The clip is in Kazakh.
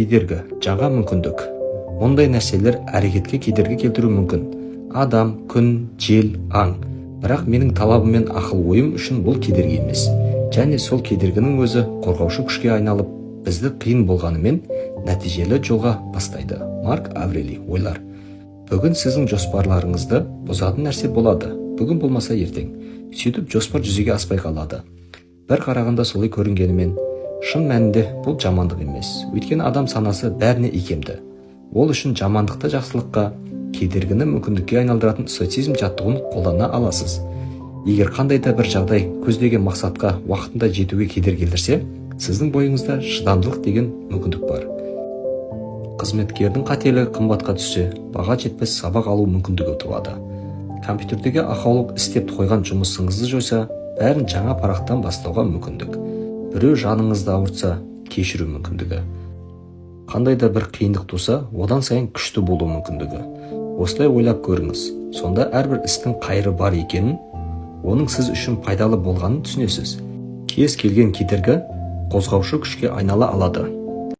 кедергі, жаңа мүмкіндік. Мұндай нәрселер әрекетке кедергі келтіруі мүмкін. Адам, күн, жел, аң. Бірақ менің талабым мен ақыл ойым үшін бұл кедергі емес. Және сол кедергінің өзі қорғаушы күшке айналып, бізді қиын болғанымен нәтижелі жолға бастайды. Марк Аврели. Ойлар. Бүгін сіздің жоспарларыңызды бұзатын нәрсе болады. Бүгін болмаса ертең. Сөйтіп жоспар жүзеге аспай қалады. Бір қарағанда солай көрінгенімен, шын мәнінде бұл жамандық емес. Өйткені адам санасы бәріне икемді. Ол үшін жамандықты жақсылыққа, кедергіні мүмкіндікке айналдыратын стоицизм жаттығуын қолдана аласыз. Егер қандай да бір жағдай көздеген мақсатқа уақытында жетуге кедергі келтірсе, сіздің бойыңызда шыдамдылық деген мүмкіндік бар. Қызметкердің қателігі қымбатқа түссе, баға жетпес сабақ алу мүмкіндігі туады. Компьютердегі ақаулық істеп қойған жұмысыңызды жойса, бәрін жаңа парақтан бастауға мүмкіндік. Біреу жаныңызды ауыртса, кешіру мүмкіндігі. Қандай да бір қиындық туса, одан сайын күшті болу мүмкіндігі. Осылай ойлап көріңіз. Сонда әрбір істің қайыры бар екенін, оның сіз үшін пайдалы болғанын түсінесіз. Кез келген кедергі қозғаушы күшке айнала алады.